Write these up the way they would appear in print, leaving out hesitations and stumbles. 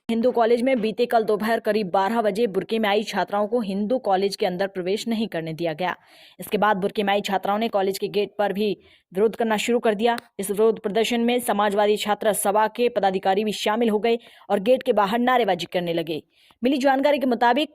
Hindu college में बीते कल दोपहर करीब 12 बजे बुर्के में आई छात्राओं को हिंदू कॉलेज के अंदर प्रवेश नहीं करने दिया गया। इसके बाद बुर्के में आई छात्राओं ने कॉलेज के गेट पर भी विरोध करना शुरू कर दिया। इस विरोध प्रदर्शन में समाजवादी छात्र सभा के पदाधिकारी भी शामिल हो गए और गेट के बाहर नारेबाजी करने लगे। मिली जानकारी के मुताबिक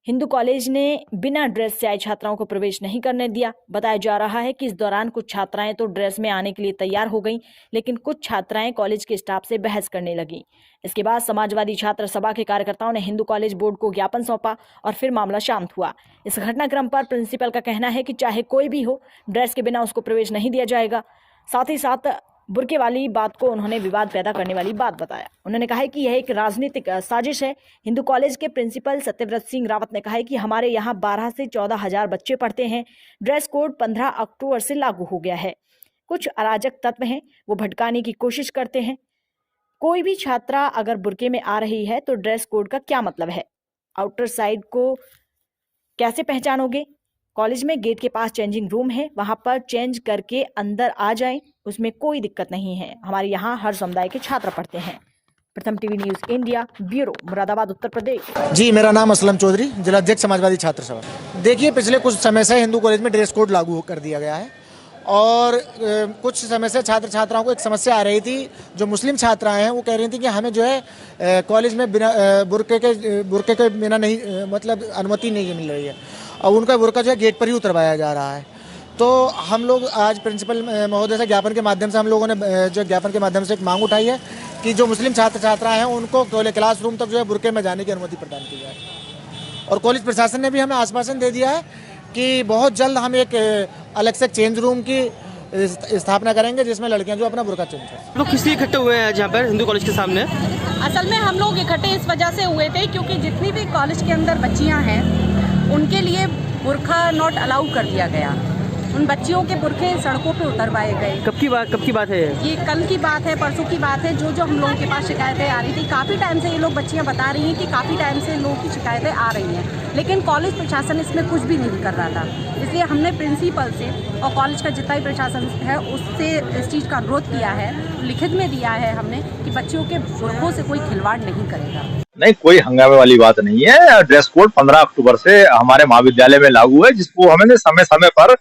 हिंदू कॉलेज ने बिना ड्रेस से आए छात्राओं को प्रवेश नहीं करने दिया। बताया जा रहा है कि इस दौरान कुछ छात्राएं तो ड्रेस में आने के लिए तैयार हो गईं, लेकिन कुछ छात्राएं कॉलेज के स्टाफ से बहस करने लगीं। इसके बाद समाजवादी छात्र सभा के कार्यकर्ताओं ने हिंदू कॉलेज बोर्ड को ज्ञापन सौंपा और फिर मामला शांत हुआ। इस घटनाक्रम पर प्रिंसिपल का कहना है कि चाहे कोई भी हो, ड्रेस के बिना उसको प्रवेश नहीं दिया जाएगा। साथ ही साथ बुर्के वाली बात को उन्होंने विवाद पैदा करने वाली बात बताया। उन्होंने कहा है कि यह एक राजनीतिक साजिश है। हिंदू कॉलेज के प्रिंसिपल सत्यव्रत सिंह रावत ने कहा है कि हमारे यहाँ 12 से 14 हजार बच्चे पढ़ते हैं। ड्रेस कोड 15 अक्टूबर से लागू हो गया है। कुछ अराजक तत्व हैं, वो भटकाने की कोशिश करते हैं। कोई भी छात्रा अगर बुर्के में आ रही है तो ड्रेस कोड का क्या मतलब है? आउटर साइड को कैसे पहचानोगे? कॉलेज में गेट के पास चेंजिंग रूम है, वहां पर चेंज करके अंदर आ जाएं, उसमें कोई दिक्कत नहीं है। हमारे यहाँ हर समुदाय के छात्र पढ़ते हैं। Pratham TV News India, bureau, Moradabad, Uttar Pradesh. जी, मेरा नाम असलम चौधरी, जिला अध्यक्ष समाजवादी छात्र सभा। देखिए, पिछले कुछ समय से हिंदू कॉलेज में ड्रेस कोड लागू कर दिया गया है और कुछ समय से छात्र छात्राओं को एक समस्या आ रही थी। जो मुस्लिम छात्राएं हैं वो कह रही थी कि हमें जो है कॉलेज में बिना बुर्के के बिना नहीं, मतलब अनुमति नहीं मिल रही है और उनका बुर्का जो है गेट पर ही उतरवाया जा रहा है। तो हम लोग आज प्रिंसिपल महोदय से ज्ञापन के माध्यम से हम लोगों ने जो ज्ञापन के माध्यम से एक मांग उठाई है कि जो मुस्लिम छात्र छात्राएं हैं उनको क्लासरूम तक जो है बुर्के में जाने की अनुमति प्रदान की जाए। और कॉलेज प्रशासन ने भी हमें आश्वासन दे दिया है कि बहुत जल्द हम एक अलग से चेंज रूम की स्थापना करेंगे जिसमें लड़कियां जो अपना बुर्का चेंज करें। लोग किस लिए इकट्ठे हुए हैं यहाँ पर हिंदू कॉलेज के सामने? असल में हम लोग इकट्ठे इस वजह से हुए थे क्योंकि जितनी भी कॉलेज के अंदर बच्चियाँ हैं उनके लिए बुर्का नॉट अलाउ कर दिया गया। उन बच्चियों के बुर्के सड़कों पे उतरवाए गए। कब की बात है ये कल की बात है, परसों की बात है। जो हम लोगों के पास शिकायतें आ रही थी, काफ़ी टाइम से ये लोग बच्चियां बता रही हैं कि काफ़ी टाइम से लोगों की शिकायतें आ रही हैं, लेकिन कॉलेज प्रशासन इसमें कुछ भी नहीं कर रहा था। इसलिए हमने प्रिंसिपल से और कॉलेज का जितना भी प्रशासन है उससे इस चीज़ का अनुरोध किया है, लिखित में दिया है हमने कि बच्चियों के बुर्कों से कोई खिलवाड़ नहीं करेगा। नहीं, कोई हंगामे वाली बात नहीं है। ड्रेस कोड 15 अक्टूबर से हमारे महाविद्यालय में लागू है, जिसको हमने समय समय पर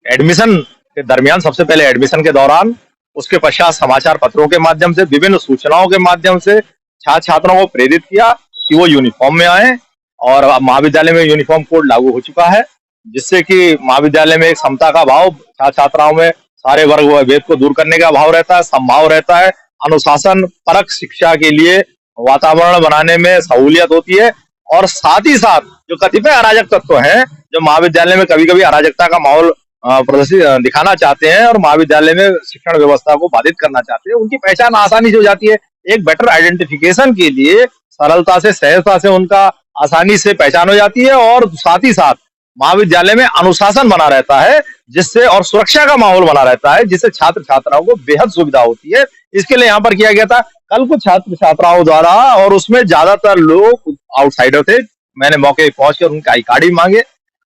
एडमिशन के दरमियान, सबसे पहले एडमिशन के दौरान, उसके पश्चात समाचार पत्रों के माध्यम से, विभिन्न सूचनाओं के माध्यम से छात्र छात्राओं को प्रेरित किया कि वो यूनिफॉर्म में आए। और महाविद्यालय में यूनिफॉर्म कोड लागू हो चुका है, जिससे कि महाविद्यालय में एक समता का भाव, छात्र छात्राओं में सारे वर्ग व भेद को दूर करने का भाव रहता है, समभाव रहता है। अनुशासन परक शिक्षा के लिए वातावरण बनाने में सहूलियत होती है। और साथ ही साथ जो कतिपय अराजक तत्व हैं, जो महाविद्यालय में कभी कभी अराजकता का माहौल प्रदर्शित दिखाना चाहते हैं और महाविद्यालय में शिक्षण व्यवस्था को बाधित करना चाहते हैं, उनकी पहचान आसानी से हो जाती है। एक बेटर आइडेंटिफिकेशन के लिए सरलता से, सहजता से उनका आसानी से पहचान हो जाती है। और साथ ही साथ महाविद्यालय में अनुशासन बना रहता है, जिससे, और सुरक्षा का माहौल बना रहता है, जिससे छात्र छात्राओं को बेहद सुविधा होती है। इसके लिए यहाँ पर किया गया था कल कुछ छात्र छात्राओं द्वारा, और उसमें ज्यादातर लोग आउटसाइडर थे। मैंने मौके पर पहुंचकर उनके आई कार्ड भी मांगे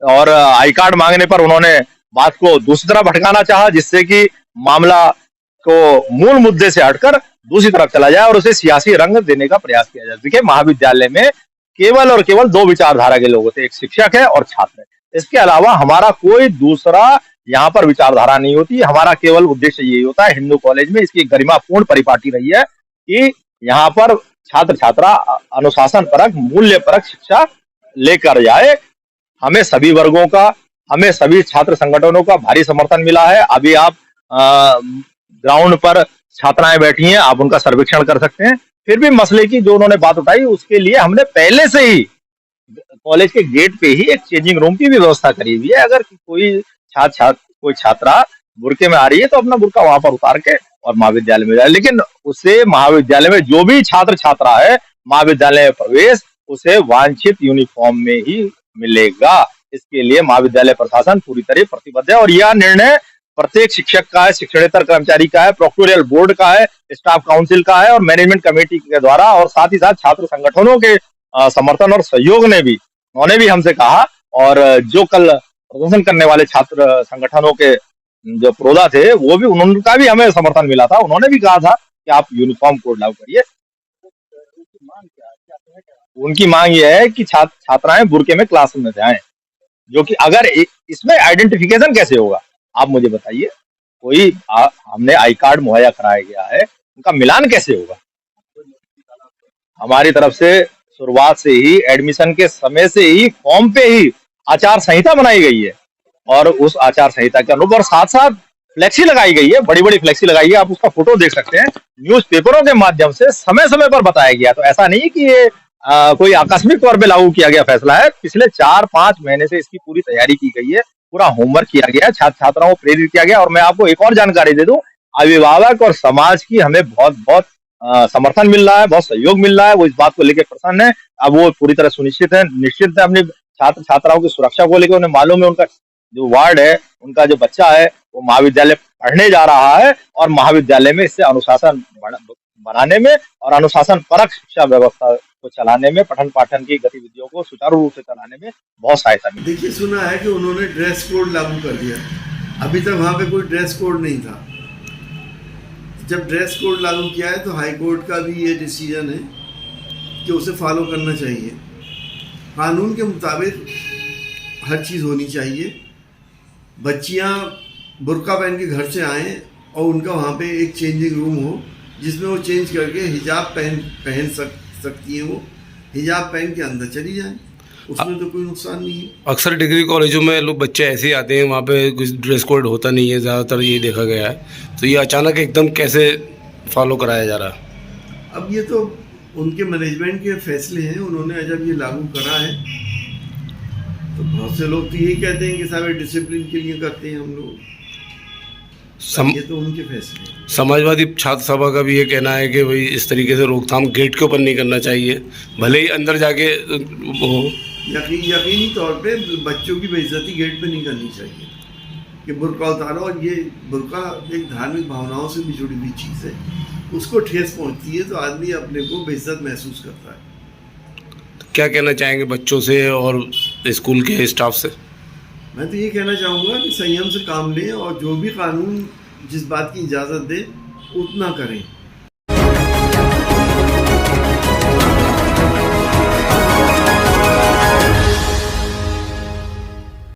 और आई कार्ड मांगने पर उन्होंने बात को दूसरी तरफ भटकाना चाहा, जिससे कि मामला को मूल मुद्दे से हटकर दूसरी तरफ चला जाए और उसे सियासी रंग देने का प्रयास किया जाए। देखिए, महाविद्यालय में केवल और केवल दो विचारधारा के लोग होते हैं, एक शिक्षक है और छात्र है। इसके अलावा हमारा कोई दूसरा यहाँ पर विचारधारा नहीं होती। हमारा केवल उद्देश्य यही होता है, हिंदू कॉलेज में इसकी गरिमापूर्ण परिपाटी रही है कि यहाँ पर छात्र छात्रा अनुशासन परक, मूल्य परक शिक्षा लेकर जाए। हमें सभी वर्गों का, हमें सभी छात्र संगठनों का भारी समर्थन मिला है। अभी आप ग्राउंड पर छात्राएं बैठी हैं, आप उनका सर्वेक्षण कर सकते हैं। फिर भी मसले की जो उन्होंने बात उठाई, उसके लिए हमने पहले से ही कॉलेज के गेट पे ही एक चेंजिंग रूम की भी व्यवस्था करी हुई है। अगर कोई कोई छात्रा बुर्के में आ रही है तो अपना बुर्का वहां पर उतार के और महाविद्यालय में जाए, लेकिन उसे महाविद्यालय में जो भी छात्र छात्रा है, महाविद्यालय में प्रवेश उसे वांछित यूनिफॉर्म में ही मिलेगा। इसके लिए महाविद्यालय प्रशासन पूरी तरह प्रतिबद्ध है और यह निर्णय प्रत्येक शिक्षक का है, शिक्षणेतर कर्मचारी का है, प्रोक्टोरियल बोर्ड का है, स्टाफ काउंसिल का है और मैनेजमेंट कमेटी के द्वारा, और साथ ही साथ छात्र संगठनों के समर्थन और सहयोग ने भी, उन्होंने भी हमसे कहा। और जो कल प्रदर्शन करने वाले छात्र संगठनों के जो प्रोदा थे, वो भी, उनका भी हमें समर्थन मिला था। उन्होंने भी कहा था कि आप यूनिफॉर्म कोड लागू करिए। उनकी मांग यह है कि छात्राएं बुर्के में क्लास में जाएं, जो कि अगर इसमें आइडेंटिफिकेशन कैसे होगा आप मुझे बताइए। कोई हमने आई कार्ड मुहैया कराया गया है, उनका मिलान कैसे होगा? हमारी तरफ से शुरुआत से ही एडमिशन के समय से ही फॉर्म पे ही आचार संहिता बनाई गई है और उस आचार संहिता के अनुरूप और साथ साथ फ्लेक्सी लगाई गई है, बड़ी बड़ी फ्लेक्सी लगाई है, आप उसका फोटो देख सकते हैं। न्यूज़पेपरों के माध्यम से समय समय पर बताया गया, तो ऐसा नहीं कि ये कोई आकस्मिक तौर पे लागू किया गया फैसला है। पिछले 4-5 महीने से इसकी पूरी तैयारी की गई है, पूरा होमवर्क किया गया है, छात्र छात्राओं को प्रेरित किया गया। और मैं आपको एक और जानकारी दे दूं, अभिभावक और समाज की हमें बहुत बहुत समर्थन मिल रहा है, बहुत सहयोग मिल रहा है, वो इस बात को लेकर प्रसन्न है। अब वो पूरी तरह सुनिश्चित है, निश्चित है अपनी छात्र छात्राओं की सुरक्षा को लेकर। उन्हें मालूम है उनका जो वार्ड है, उनका जो बच्चा है वो महाविद्यालय पढ़ने जा रहा है और महाविद्यालय में इससे अनुशासन बनाने में और अनुशासन परक शिक्षा व्यवस्था को चलाने में, पठन पाठन की गतिविधियों को सुचारू रूप से चलाने में बहुत सहायता मिली। देखिए, सुना है कि उन्होंने ड्रेस कोड लागू कर दिया, अभी तक वहाँ पे कोई ड्रेस कोड नहीं था। जब ड्रेस कोड लागू किया है तो हाई कोर्ट का भी ये डिसीजन है कि उसे फॉलो करना चाहिए। कानून के मुताबिक हर चीज़ होनी चाहिए। बच्चियाँ बुर्का पहन के घर से आएँ और उनका वहाँ पे एक चेंजिंग रूम हो जिसमें वो चेंज करके हिजाब पहन सकती है, वो हिजाब पहन के अंदर चली जाए, उसमें तो कोई नुकसान नहीं है। अक्सर डिग्री कॉलेजों में लोग बच्चे ऐसे ही आते हैं, वहाँ पे कुछ ड्रेस कोड होता नहीं है, ज़्यादातर ये देखा गया है। तो ये अचानक एकदम कैसे फॉलो कराया जा रहा है? अब ये तो उनके मैनेजमेंट के फैसले हैं, उन्होंने जब ये लागू करा है तो बहुत से लोग तो यही कहते हैं कि सारे डिसिप्लिन के लिए करते हैं हम लोग, ये तो उनके फैसले हैं। समाजवादी छात्र सभा का भी ये कहना है कि भाई इस तरीके से रोकथाम गेट के ऊपर नहीं करना चाहिए, भले ही अंदर जाके हो। यकीनी तौर पे बच्चों की बेइज्जती गेट पे नहीं करनी चाहिए कि बुर्का उतारो। और ये बुर्का एक धार्मिक भावनाओं से भी जुड़ी हुई चीज़ है, उसको ठेस पहुंचती है तो आदमी अपने को बेइज्जत महसूस करता है। तो क्या कहना चाहेंगे बच्चों से और स्कूल के स्टाफ से? मैं तो ये कहना चाहूँगा कि संयम से काम लें और जो भी कानून जिस बात की इजाज़त दे उतना करें।